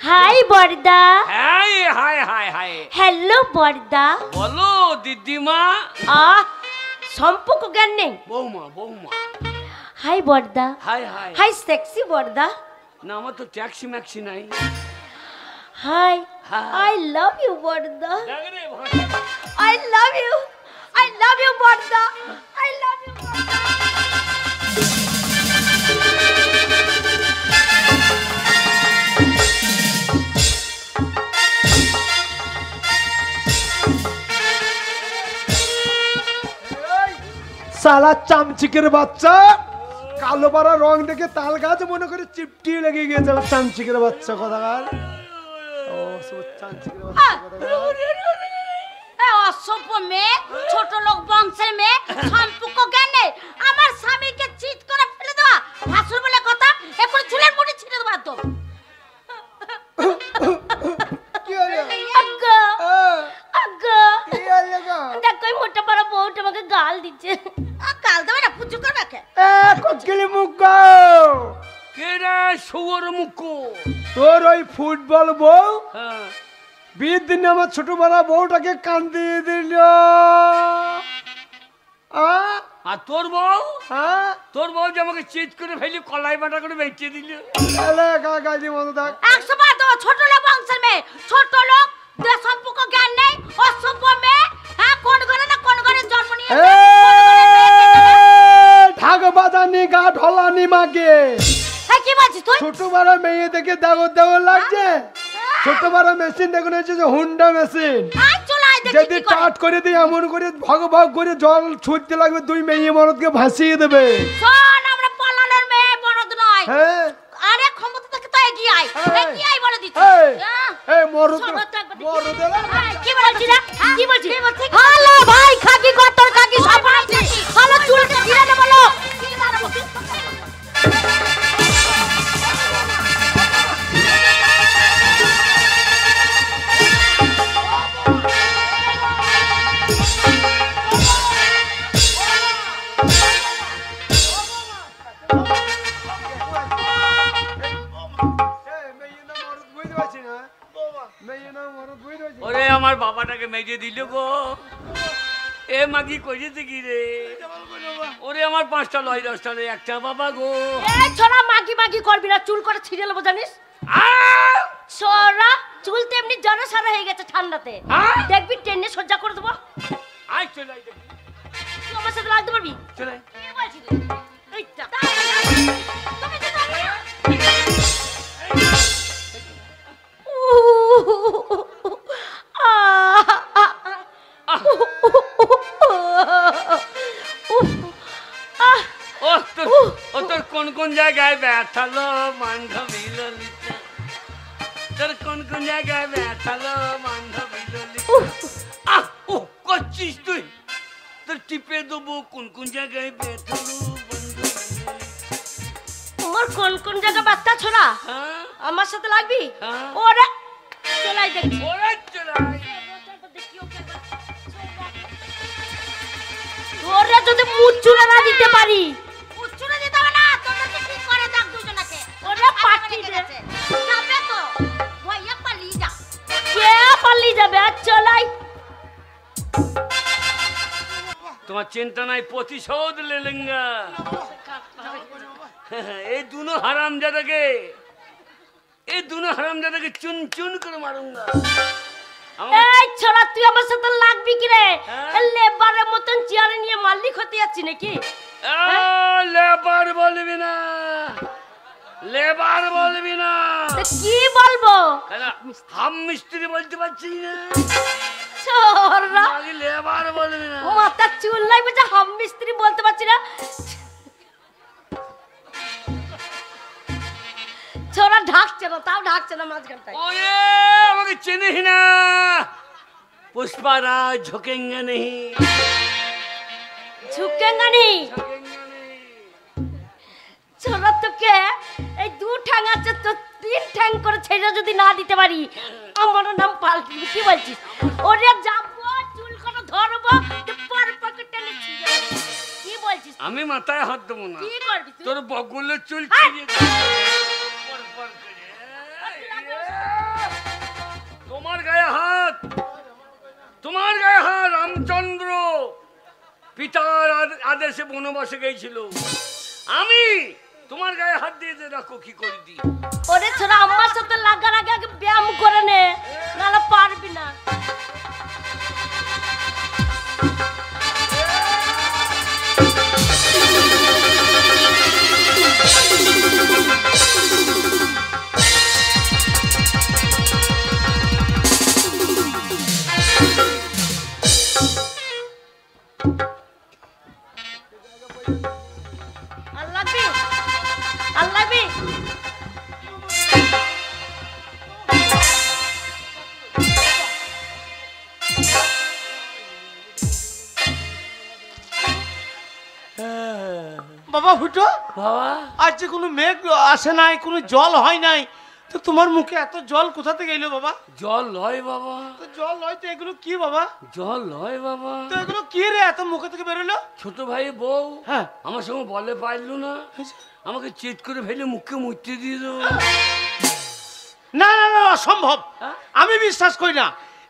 High বড়দা। Hi hi hi hi. Hello বড়দা। বলো দিদিমা। সম্পর্ক জ্ঞান নেই। বৌমা বৌমা। হাই বড়দা। Hi hi. হাই সেক্সি বড়দা। না আমার তো ট্যাক্সি ম্যাক্সি নাই। হাই আই লাভ ইউ বড়দা। I love you. I love you বড়দা। আই লাভ ইউ বড়দা। সালা চামচিকের বাচ্চা, কালো পাড়া রং দেখে তাল গাছ মনে করে চিপটি লেগে গিয়েছে। চামচিকের বাচ্চা কথাকার। অসভ্য মেয়ে, ছোট লোক বংশের মেয়ে, সম্পর্ক জ্ঞান নেই। আমার স্বামীকে চিট করে ফেলে দেওয়া, ভাসুর বলে কথা, এখন চুলের মুঠি ছিঁড়ে দেওয়া তো। কি হলো? আজ্ঞা আজ্ঞা, কি হলো গো? দেখো এই মোটা পাড়া বউটা আমাকে গাল দিচ্ছে। গাল দেবে না, পুজো করবে কে? কোকিলি মুখ। কে রে শুয়োর মুখ? তোর ওই ফুটবল বউ হ্যাঁ। বিয়ের দিনে আমার ছোট বড়া বউটাকে কান্দিয়ে দিল। আর তোর বউ? হ্যাঁ, তোর বউ যে আমাকে চিট করে ফেলি কলাই বাটা করে বেঁচে দিল। গাজি মতো থাক। 100 বার দেবো, ছোট লোক বংশের মেয়ে, ছোট লোক, সম্পর্ক জ্ঞান নেই, অসভ্য মেয়ে। হ্যাঁ, কোন ঘরে না কোন ঘরে জন্ম নিয়েছে। ঢাক বাজানি গা ঢলানি মাগে। কি বলছিস তুই? ছোট বড় মেয়ে দেখে দেগর দেগর লাগছে। ছোট বড় মেশিন দেখুন হচ্ছে যে হুন্ডা মেশিন। যদি টাট করে দিই এমন করে ভগ ভগ করে জল ছুটতে লাগবে, দুই মেয়ে মরদকে ভাসিয়ে দেবে। শোন, আমরা পালানোর মেয়ে বড়দ নয়। হ্যাঁ, আরে ক্ষমতা থেকে তো এগিয়ে আয়, এগিয়ে আয় বলে দিচ্ছি। এই মরদ মরদ কি বলছিস রে? কি বলছিস? হ্যালো ভাই, খাকি কর তোর খাকি সব আছে। হ্যালো চুলকে ছিঁড়ে দে বলো। ওরে আমার বাবাটাকে মেজে দিল গো। এ মাগি কইছে কি রে? ওরে আমার 5টা লয় 10টা রে একটা বাবা গো। এই ছোড়া মাগি মাগি করবি না, চুল করে ছিঁড়ে নেবো জানিস? ছোড়া চুল তো এমনি জড়ো সারা হয়ে গেছে ঠান্ডাতে, দেখবি টেনে সজ্জা করে দেবো। আয় চলে আয়, তুই আমার সাথে লাগতে পারবি? চলে আয়। কি বলছিস? এইটা তুমি তো জানো না। তোর কোন কোন জায়গায় ব্যথালো বান্ধবী ললিতা? তোর কোন কোন জায়গায় ব্যথালো বান্ধবী ললিতা? করছিস তুই? তোর টিপে দেবো কোন কোন জায়গায় ব্যথালো বান্ধবী ললিতা। তোমার কোন কোন জায়গা বাচ্চা ছোড়া? হ্যাঁ আমার সাথে লাগবি? হ্যাঁ। ওরে চলাই দেখছি। ওরে চলে আয়। ওরে যদি মুচুরা না দিতে পারি, মুচুরা দিতে হবে না, তোমরা কি করে দেখ দুজনকে। ওরে পাটি দে যাবে তো, ভইয়া পালিয়ে যা। কে পালিয়ে যাবে? আর চলাই। তোমার চিন্তা নাই, প্রতিশোধ লেলেঙ্গা। এই দুনো হারামজাদাকে, এই দুনো হারামজাদাকে চুন চুন করে মারুঙ্গা। এই ছোড়া তুই আমার সাথে লাগবি কি রে? লেবারের মতন চেয়ারে নিয়ে মালিক হতে যাচ্ছি নাকি? লেবার বলবি না, লেবার বলবি না। কি বলবো? হাম মিস্ত্রি বলতে পারছি না। ছোড়া লেবার বলবি না। মাথা চুল নাই বুঝা, হাম মিস্ত্রি বলতে পারছি না। ছোড়া ঢাকছে না, তাও ঢাকছে না মাঝখানটায়। ওরে আমাকে চিনিস না? पुष्पाराज झुकेंगे नहीं, झुकेंगे नहीं। छोरा तो के এই দু ঠ্যাং আছে তো তিন ঠ্যাং করে ছেড়ে যদি না দিতে পারি আমার নাম পাল্টি। কি বলছিস? ওরে যাবো চুল করে ধরবো তো পর পকেট টেনে ছিঁড়ে। কি বলছিস? আমি মাথায় হাত দেবো না। কি করবি তুই? তোর বগলের চুল ছিঁড়ে পর পর করে। রামচন্দ্র পিতার আদেশে বনবাসে গিয়েছিল, আমি তোমার গায়ে হাত দিয়ে যে রাখো কি করে দি। ওরে ছোড়া আমার সাথে লাগার আগে আগে ব্যায়াম করে নে, নাহলে পারবি না। বাবা ফুটো, বাবা আজ যে কোনো মেঘ আসে নাই, কোনো জল হয় নাই, তো তোমার মুখে এত জল কোথা থেকে এলো বাবা? জল লয় বাবা, তো জল নয় তো এগুলো কি বাবা? জল লয় বাবা। তো এগুলো কি রে এত মুখে থেকে বেরোলো? ছোট ভাই বউ হ্যাঁ আমার সঙ্গে বলে পারলো না, আমাকে চিৎ করে ফেলে মুখে মুছতে দিয়ে দেবো। না না না, অসম্ভব, হ্যাঁ? আমি বিশ্বাস করি না।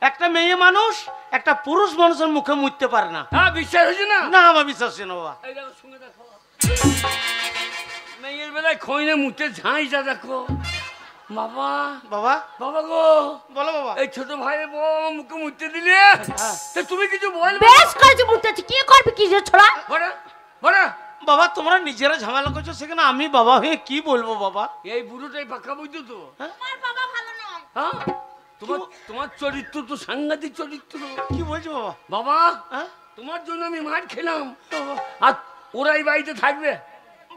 একটা মেয়ে মানুষ একটা পুরুষ মানুষের মুখে মুছতে পারে না। হ্যাঁ বিশ্বাস হয়েছে না? না আমার বিশ্বাস হয় না বাবা। এই দেখো, শুনে দেখো, মেয়ের বেলায় খইনে মুখে ঝাঁইটা দেখো। বাবা বাবা বাবা গো, বলো বাবা। এই ছোট ভাই বউ মুখে মুছতে দিলে, তা তুমি কিছু বলবে? বেশ করেছি মুতেছি, কি করবি কি যে ছোড়া? বড়া বড়া বাবা তোমরা নিজেরা ঝামেলা করছো, সেখানে আমি বাবা হয়ে কি বলবো বাবা? এই বুড়োটাই পাকা বুঝতো তো। আমার বাবা ভালো নয়। হ্যাঁ তোমার তোমার চরিত্র তো সাংঘাতিক চরিত্র। কি বলছো বাবা? বাবা হ্যাঁ তোমার জন্য আমি মার খেলাম, বাবা, আর ওরা এই বাড়িতে থাকবে?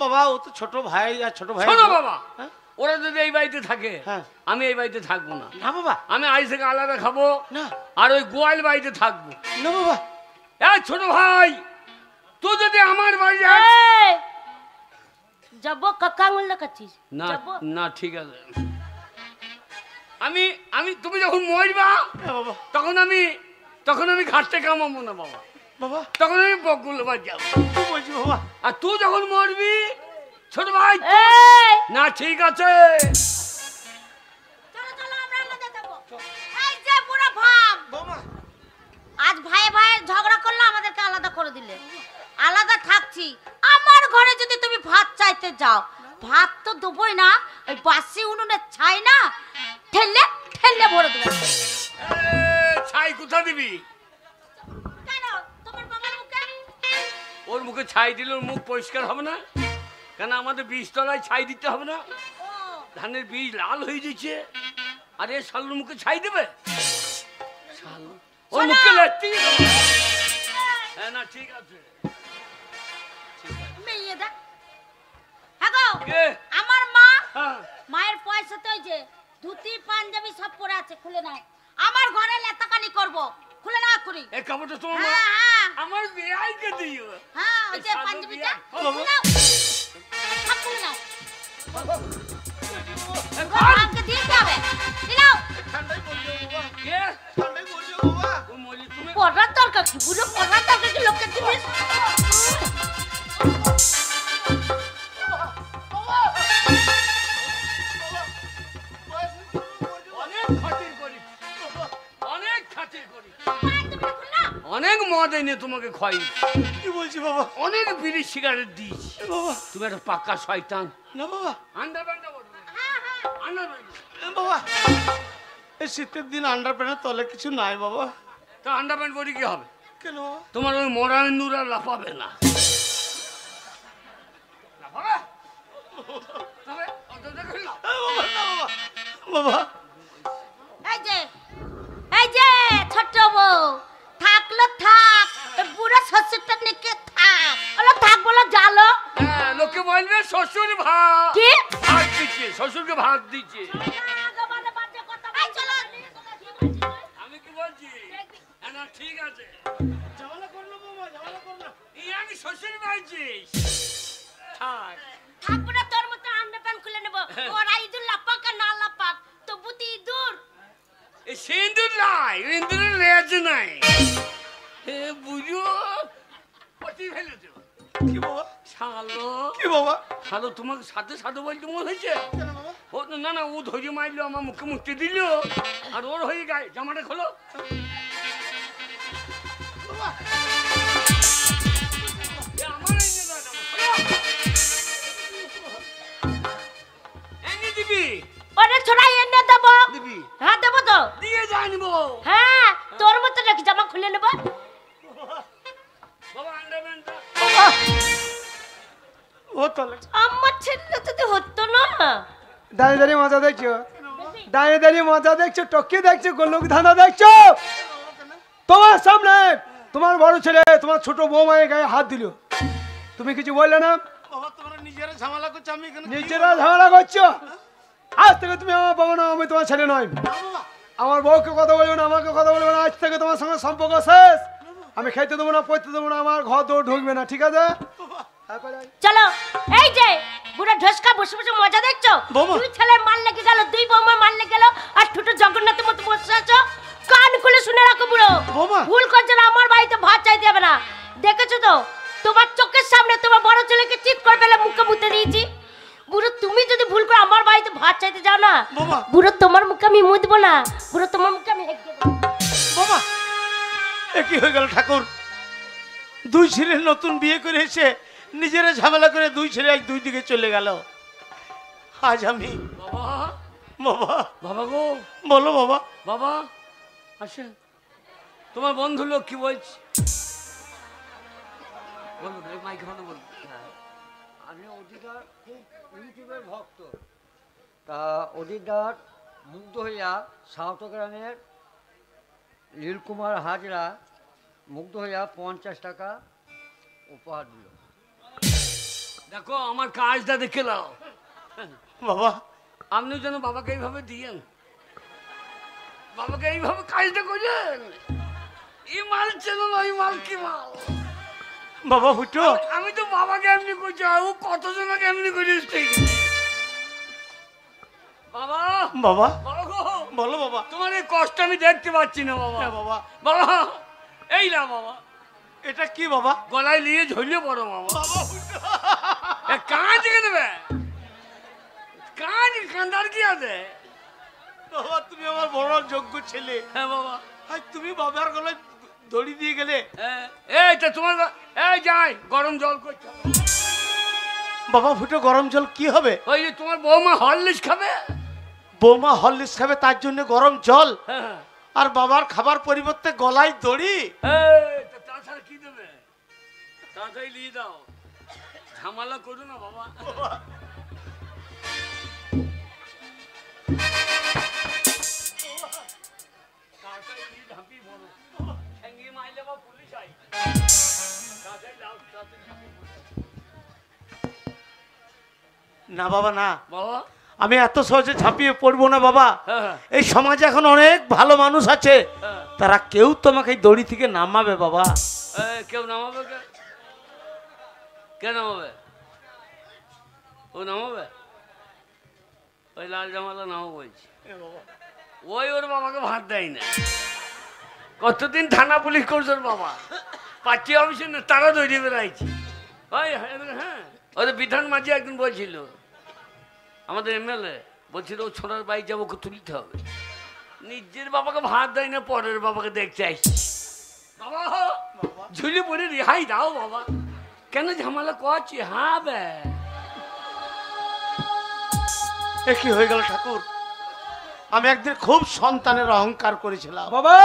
বাবা ও তো ছোট ভাই, আর ছোট ভাই। শোনো বাবা, হ্যাঁ? ওরা যদি এই বাড়িতে থাকে, হ্যাঁ। আমি এই বাড়িতে থাকবো না। না বাবা, আমি আজ থেকে আলাদা খাবো, না আর ওই গোয়াল বাড়িতে থাকবো। না বাবা। এই ছোট ভাই, তুই যদি আমার বাড়ি এই, যাবো কাকা আঙুল লাগাচ্ছিস? না যাবো? না ঠিক আছে, আমি আমি তুমি যখন মরবা না বাবা, তখন আমি ঘাটতে কামাবো না বাবা, বাবা তখন আমি বকুলবার যাবো। কি বলছি বাবা? আর তুই যখন মরবি ছোট ভাই, এই, না ঠিক আছে, চলো চলো আমরা আলাদা যাবো। এই যে বুড়া ভাম, বাবা আজ ভাই ভাই ঝগড়া করলো, আমাদেরকে আলাদা করে দিলে। আলাদা থাকছি, আমার ঘরে যদি তুমি ভাত চাইতে যাও, ভাত তো দেবই না, ওই বাসি উনুনে ছাই না, ঠেললে ঠেললে ভরে দেবো। ছাই কোথা দিবি? কেন তোমার বাবার মুখে? ওর মুখে ছাই দিলে ওর মুখ পরিষ্কার হবে না কেন? আমাদের বীজতলায় ছাই দিতে হবে না? ও, ধানের বীজ লাল হয়ে যাচ্ছে, আরে শালুর মুখে ছাই দেবে? শালু ওর মুখে লাঠি দেবে। হ্যাঁ না ঠিক আছে। মেয়ে দেখ। হ্যাঁ গো, কে? আমার মা, হ্যাঁ মায়ের পয়সাতে ওই যে ধুতি পাঞ্জাবি সব পরে আছে, খুলে নাও। আমার ঘরে লেতাকানি করব, খুলে নাও করি। এই কাপড়টা তোমার মা হ্যাঁ হ্যাঁ আমার বিয়াইকে দিও। হ্যাঁ, ওই যে শালু পাঞ্জাবিটা বিয়াই। খুলে নাও, সব খুলে নাও। এখন আমাকে দিতে হবে, দিলাও। ঠান্ডাই বলছো বাবা, কে? ঠান্ডাই বলছো বাবা। ও মলি তুমি পড়ার দরকার কি? বুড়ো পড়ার দরকার কি? লোকের জিনিস। অনেক খাতির করি, অনেক খাতির করি, পাঞ্জাবিটা খুলে নাও। অনেক মদ এনে তোমাকে খাই, কি বলছি বাবা? অনেক বিড়ি সিগারেট দিয়েছি, বাবা তুমি একটা পাক্কা শয়তান। না বাবা, আন্ডারপ্যান্টটা বলবে, হ্যাঁ হ্যাঁ, আন্ডারপ্যান্ট বাবা এই শীতের দিন আন্ডার প্যান্টের তলে কিছু নাই বাবা। তো আন্ডারপ্যান্ট পরে কি হবে? কেন বাবা? তোমার ওই মরা ইন্দুর আর লাফাবে না। লাফাবে? তবে অত দেখে লাফ। বাবা না বাবা, বাবা এই যে ছোট বউ, থাকলো থাক, এ বুড়ো শ্বশুরটা নিকে থাক। ওলো থাক বলো জালো। হ্যাঁ, লোকে বলবে শ্বশুর ভাত কি? ভাত দিচ্ছে, শ্বশুরকে ভাত দিচ্ছে। এই চলো। আমি কি বলছি? হ্যাঁ, না ঠিক আছে, ঝামেলা করলো বাবা, ঝামেলা করলো। এই আমি শ্বশুর বাড়িছিস থাক। থাকবো না, তোর মতো আন্ডারপ্যান্ট খুলে নেবো। ওরা ইঁদুর লাপাক আর না লাপাক, তবু তো ইঁদুর। এই সিন্দুর নাই, ইন্দুরের লেজ নাই। হে বুঝো পটি ফেলেছ কি বাবা? শালো, কি বাবা? শালো তোমাকে সাথে সাথে বলতে মনে হয়েছে? কেন বাবা? ও না না, ও ধৈর্য মারলো, আমার মুখে মুক্তি দিল, আর ওর হয়ে গায়ে জামাটা খোলো। আমার এনে দাও না। এনে দিবি ওরে ছোড়া এনে দেবো। দিবি হ্যাঁ দেবো তো। দিয়ে জানবো হ্যাঁ তোর মতো নাকি জামা খুলে নেবো। বাবা আন্ডারপ্যান্টটা ও তাহলে আমার ছেলে যদি হতো না। দাঁড়িয়ে দাঁড়িয়ে মজা দেখছো, দাঁড়িয়ে দাঁড়িয়ে মজা দেখছো, টকি দেখছো, গোলক ধাঁধা দেখছো। তোমার সামনে তোমার বড় ছেলে তোমার ছোট বৌমায়ের গায়ে হাত দিল, তুমি কিছু বললে না? বাবা তোমরা নিজেরা ঝামেলা করছো, আমি এখানে কি নিজেরা ঝামেলা করছো। আজ থেকে তুমি আমার বাবা না, আমি তোমার ছেলে নয়। বলবো? বাবা, আমার বউকে কথা বলবে না, আমাকে কথা বলবে না। আজ থেকে তোমার সঙ্গে সম্পর্ক শেষ। আমি খেতে দেবো না, পড়তে দেবো না, আমার ঘর দৌড় ঢুকবে না, ঠিক আছে? চলো এই যে বুড়া ঢসকা বসে বসে মজা দেখছো। বৌমা। দুই ছেলে মাল লেগে গেল, দুই বৌমা মাল লেগে গেল, আর ছোট জগন্নাথের মতো বসে আছো। কান খুলে শুনে রাখো বুড়ো, বৌমা। ভুল করছো না, আমার বাড়িতে ভাত চাইতে হবে না। দেখেছো তো তোমার চোখের সামনে তোমার বড় ছেলেকে চিৎ করে ফেলে মুখে মুতে দিয়েছি। বুড়ো তুমি যদি ভুল করে আমার বাড়িতে ভাত চাইতে যাও না, বৌমা। বুড়ো তোমার মুখে আমি মুতবো না, বুড়ো তোমার মুখে আমি হেঁক দেবো। বাবা এ কি হয়ে গেল ঠাকুর? দুই ছেলে নতুন বিয়ে করে এসে নিজেরা ঝামেলা করে দুই ছেলে আজ দুই দিকে চলে গেল। আজ আমি বাবা বাবা বাবা গো বলো বাবা। বাবা আসেন, তোমার বন্ধু লোক কি বলছে বলুন, মাইক্রোফোনে বলুন। আমি অধিকার খুব ইউটিউবের ভক্ত। তা অধিকার মুগ্ধ হইয়া সাউথ গ্রামের নীলকুমার হাজরা মুগ্ধ হইয়া 50 টাকা উপহার দিল। দেখো আমার কাজটা দেখে নাও। বাবা আপনি যেন বাবাকে এইভাবে দিয়েন, বাবাকে এইভাবে কাজটা করেন। এই মাল চেন না, এই মাল কি মাল? বাবা ফুটো আমি তো বাবাকে এমনি করছি, ও কতজনকে এমনি করিস ঠিক। বাবা বাবা বাবা গো, বলো বাবা। তোমার এই কষ্ট আমি দেখতে পাচ্ছি না বাবা। হ্যাঁ বাবা। বাবা এই না বাবা, এটা কি বাবা? গলায় নিয়ে ঝরিয়ে পড়ো বাবা। বাবা ফুটো কাজ থেকে দেবে, কাজ কান্দার কি আছে? বাবা তুমি আমার বড় যোগ্য ছেলে। হ্যাঁ বাবা। আজ তুমি বাবার গলায় দড়ি দিয়ে গেলে। এইটা তোমার এই যাই গরম জল করছে। বাবা ফুটো গরম জল কি হবে? ওই যে তোমার বৌমা হরলিক্স খাবে। বৌমা হরলিক্স খাবে তার জন্য গরম জল, হ্যাঁ আর বাবার খাবার পরিবর্তে গলায় দড়ি। তাছাড়া কি দেবে? তাড়াতাড়ি নিয়ে দাও, ঝামেলা করো না বাবা। তাড়াতাড়ি নিয়ে ঝাঁপিয়ে পড়ো, ঠ্যাঙিয়ে মারলে বা পুলিশ আই। তাড়াতাড়ি দাও, তাড়াতাড়ি ঝাঁপিয়ে পড়ো। না বাবা না, বাবা আমি এত সহজে ঝাঁপিয়ে পড়বো না বাবা। হ্যাঁ এই সমাজে এখন অনেক ভালো মানুষ আছে, হ্যাঁ। তারা কেউ তোমাকে এই দড়ি থেকে নামাবে বাবা। কেউ নামাবে? কে নামাবে? ও নামাবে? ওই লাল জামালা নামো বলছি, ওই ওর বাবাকে ভাত দেয় না। কতদিন থানা পুলিশ করছে ওর বাবা, পার্টি অফিসে না তারা তৈরি বেড়াইছে। ওই হ্যাঁ ওদের বিধান মাঝি একদিন বলছিল, আমাদের এমএলএ বলছিল ও ছোড়ার বাইক যাবো, ওকে তুলতে হবে। নিজের বাবাকে ভাত দেয় না, পরের বাবাকে দেখতে আসছি। বাবা ঝুলি পড়ে রেহাই দাও বাবা, কেন ঝামেলা করছি? হ্যাঁ বে এ কি হয়ে গেল ঠাকুর? আমি একদিন খুব সন্তানের অহংকার করেছিলাম বাবা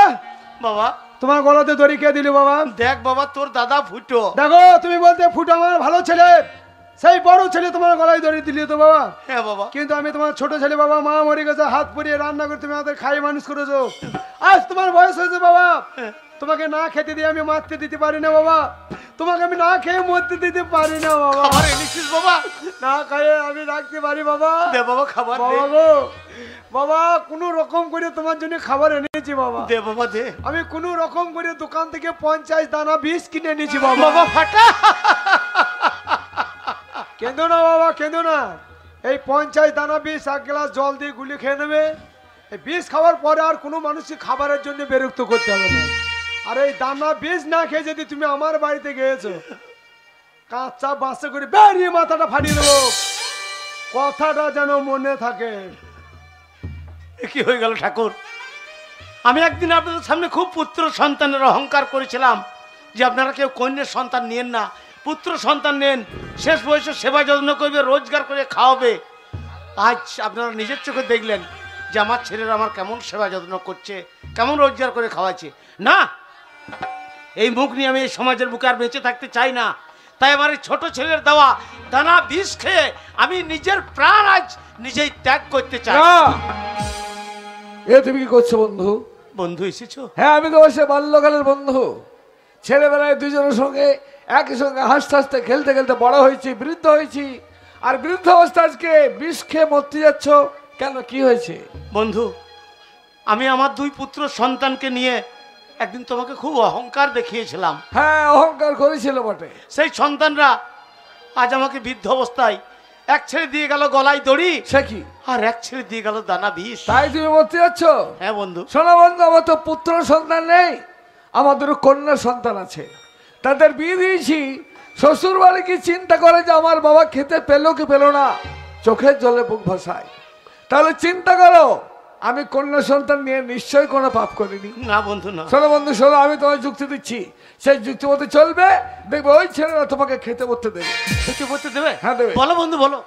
বাবা। তোমার গলাতে দড়ি কে দিল বাবা? দেখ বাবা তোর দাদা ফুটো। দেখো তুমি বলতে ফুটো আমার ভালো ছেলে, সেই বড় ছেলে তোমার গলায় দড়ি দিল তো বাবা। হ্যাঁ বাবা। কিন্তু আমি তোমার ছোট ছেলে বাবা, মা মরে গেছে, হাত পুড়িয়ে রান্না করে তুমি আমাদের খাই মানুষ করেছো। আজ তোমার বয়স হয়েছে বাবা, তোমাকে না খেতে দিয়ে আমি মারতে দিতে পারি না বাবা, তোমাকে আমি না খেয়ে মরতে দিতে পারি না বাবা। খাবার এনেছিস বাবা? না খাইয়ে আমি রাখতে পারি বাবা। দে বাবা খাবার দে। বাবা গো বাবা, কোনো রকম করে তোমার জন্য খাবার এনেছি বাবা। দে বাবা দে। আমি কোনো রকম করে দোকান থেকে 50 দানা বিষ কিনে এনেছি বাবা। বাবা ফাটা। কেঁদো না বাবা, কেঁদো না। এই 50 দানা বিষ 1 গ্লাস জল দিয়ে গুলি খেয়ে নেবে। এই বিষ খাওয়ার পরে আর কোনো মানুষকে খাবারের জন্য বিরক্ত করতে হবে না। আর এই দানা বিষ না খেয়ে যদি তুমি আমার বাড়িতে গিয়েছো, কাঁচা বাসে করে বেরিয়ে মাথাটা ফাটিয়ে দেবো, কথাটা যেন মনে থাকে। এ কি হয়ে গেল ঠাকুর? আমি একদিন আপনাদের সামনে খুব পুত্র সন্তানের অহংকার করেছিলাম, যে আপনারা কেউ কন্যার সন্তান নেন না, পুত্র সন্তান নেন, শেষ বয়সে সেবা যত্ন করবে, রোজগার করে খাওয়াবে। আজ আপনারা নিজের চোখে দেখলেন যে আমার ছেলেরা আমার কেমন সেবা যত্ন করছে, কেমন রোজগার করে খাওয়াচ্ছে। না, এই মুখ নিয়ে আমি এই সমাজের বুকে আর বেঁচে থাকতে চাই না। তাই আমার এই ছোট ছেলের দেওয়া দানা বিষ খেয়ে আমি নিজের প্রাণ আজ নিজেই ত্যাগ করতে চাই। এ তুমি কি করছো বন্ধু? বন্ধু এসেছো? হ্যাঁ, আমি তোমার সে বাল্যকালের বন্ধু। ছেলেবেলায় দুজনের সঙ্গে একই সঙ্গে হাসতে হাসতে খেলতে খেলতে বড় হয়েছি, বৃদ্ধ হয়েছি। আর বৃদ্ধ অবস্থা আজকে বিষ খেয়ে মরতে যাচ্ছ কেন? কি হয়েছে? বন্ধু, আমি আমার দুই পুত্র সন্তানকে নিয়ে একদিন তোমাকে খুব অহংকার দেখিয়েছিলাম। হ্যাঁ, অহংকার করেছিল বটে। সেই সন্তানরা আজ আমাকে বৃদ্ধ অবস্থায় এক ছেলে দিয়ে গেল গলায় দড়ি, সে কি? আর এক ছেলে দিয়ে গেল দানা বিষ। তাই তুমি মরতে যাচ্ছ? হ্যাঁ বন্ধু। শোনো বন্ধু, আমার তো পুত্র সন্তান নেই, আমাদের কন্যা সন্তান আছে। তাদের বিয়ে দিয়েছি। শ্বশুর বাড়ি কি চিন্তা করে যে আমার বাবা খেতে পেলো কি পেলো না, চোখের জলে বুক ভাসায়। তাহলে চিন্তা করো, আমি কন্যা সন্তান নিয়ে নিশ্চয়ই কোনো পাপ করিনি। না বন্ধু না। শোনো বন্ধু, শোনো, আমি তোমায় যুক্তি দিচ্ছি, সেই যুক্তি মতো চলবে, দেখবে ওই ছেলেরা তোমাকে খেতে পড়তে দেবে। খেতে পড়তে দেবে? হ্যাঁ, দেবে। বলো বন্ধু, বলো।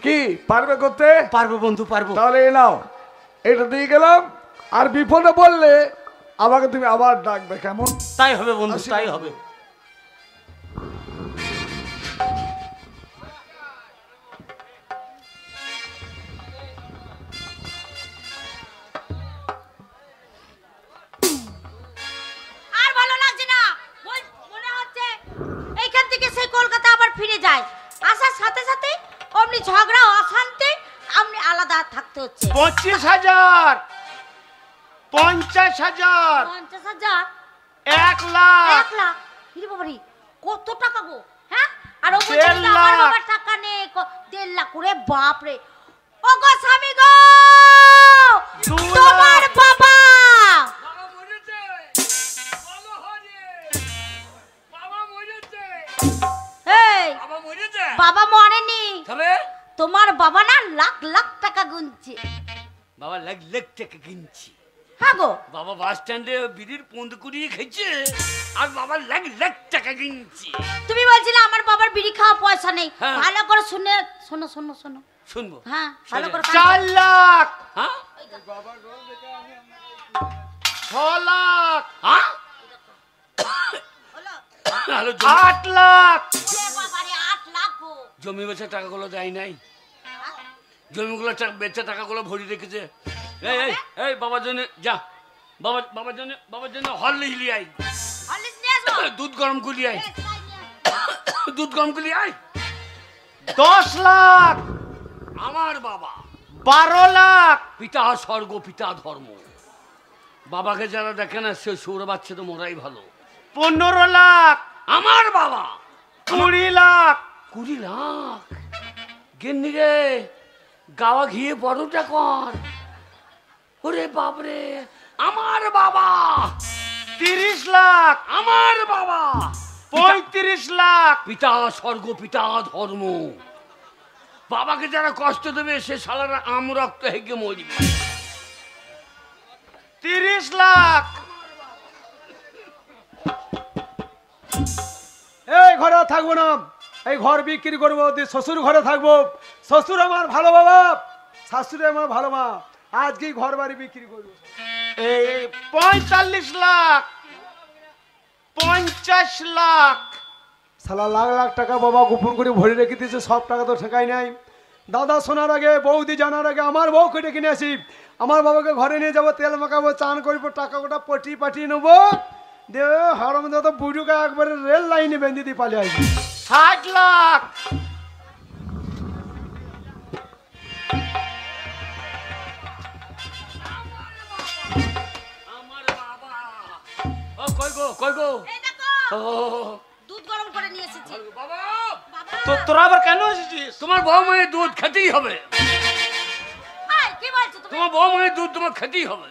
কি পারবে করতে? পারবো বন্ধু, পারবো। তাহলে এ নাও, এটা দিয়ে গেলাম। আর বিপদে বললে আমাকে তুমি আবার ডাকবে, কেমন? তাই হবে বন্ধু, আসি তাই বন্ধু। হবে। আর ভালো লাগছে না, মনে হচ্ছে এইখান থেকে সেই কলকাতা আবার ফিরে যায়। আসার সাথে সাথে অমনি ঝগড়া, অশান্তি, আমনি আলাদা থাকতে হচ্ছে। 25,000, 50,000, 50,000, 1 লাখ, 1 লাখ। হিরে বাবারি, কত টাকা গো? হ্যাঁ, আর ও বলছে 1.5 যে আমার লাখ। বাবার টাকা নেই। 1.5 লাখ করে, বাপ রে। ও গো স্বামী গো, 2 তোমার লাখ। বাবা। বাবা মরেছে, বলো হরে, বাবা মরেছে, এই, বাবা মরেছে। বাবা মরেনি, তবে তোমার বাবা না লাখ লাখ টাকা গুনছে। বাবা লাখ লাখ টাকা কিনছি। হ্যাঁ গো, বাবা বাস স্ট্যান্ডে বিড়ির পন্দ কুড়িয়ে খেয়েছে, আর বাবা লাখ লাখ টাকা কিনছি। তুমি বলছিলে আমার বাবার বিড়ি খাওয়া পয়সা নেই। হ্যাঁ। ভালো করে শুনে, শোনো শোনো শোনো। শুনবো? হ্যাঁ, ভালো করে 4 লাখ, হ্যাঁ 6 লাখ, হ্যাঁ হলো। হ্যালো, 8 লাখ। ওরে বাবারে, 8 লাখ গো। জমি বেচে টাকাগুলো দেয় নাই, জমিগুলো বেচে টাকাগুলো ভরি রেখেছে। এই এই এই বাবার জন্য যা, বাবার জন্য হরলিক্স লিয়ে আই, হরলিক্স নিয়ে আসো। দুধ গরম করি আই, এই, তাই নিয়ে আসো। দুধ গরম করি আই। 10 লাখ, আমার বাবা 12 লাখ, পিতা স্বর্গ পিতা ধর্ম, বাবাকে যারা দেখে না সে সৌর বাচ্চা তো মোরাই ভালো। 15 লাখ, আমার বাবা 20 লাখ। 20 লাখ। গেন্নি রে, গাওয়া ঘিয়ে বড়টা কর। ওরে বাপরে, আমার বাবা 30 লাখ, আমার বাবা 35 লাখ। পিতা স্বর্গ পিতা ধর্ম, বাবাকে যারা কষ্ট দেবে সে শালারা আম রক্ত হেগে মরবে। 30 লাখ। এই ঘরে আর থাকবো না, এই ঘর বিক্রি করবো, দিয়ে শ্বশুর ঘরে থাকবো। শ্বশুর আমার ভালো বাবা, শাশুড়ি আমার ভালো মা। আজকেই ঘর বাড়ি বিক্রি করবো। এই 45 লাখ, 50 লাখ। সালা লাখ লাখ টাকা বাবা গোপন করে ভরে রেখে দিয়েছে, সব টাকা তো ঠেকাই নাই। দাদা শোনার আগে, বৌদি জানার আগে আমার বউকে ডেকে নিয়ে আসি। আমার বাবাকে ঘরে নিয়ে যাবো, তেল মাখাবো, চান করবো, টাকা গোটা পাঠিয়ে নেবো। দিয়ে হরম দাদা বুড়ুকে একবারে রেল লাইনে বেঁধে দিয়ে পালিয়ে আসবি। 60 লাখ। আমার বাবা ও কই গো এই দেখো, ও দুধ গরম করে নিয়ে এসেছি। বাবা, বাবা, তোরা আবার কেন এসেছিস? তোমার বউ মায়ের দুধ খেতেই হবে, এই, কি বলছো তুমি? তোমার বউ মায়ের দুধ তোমার খেতেই হবে।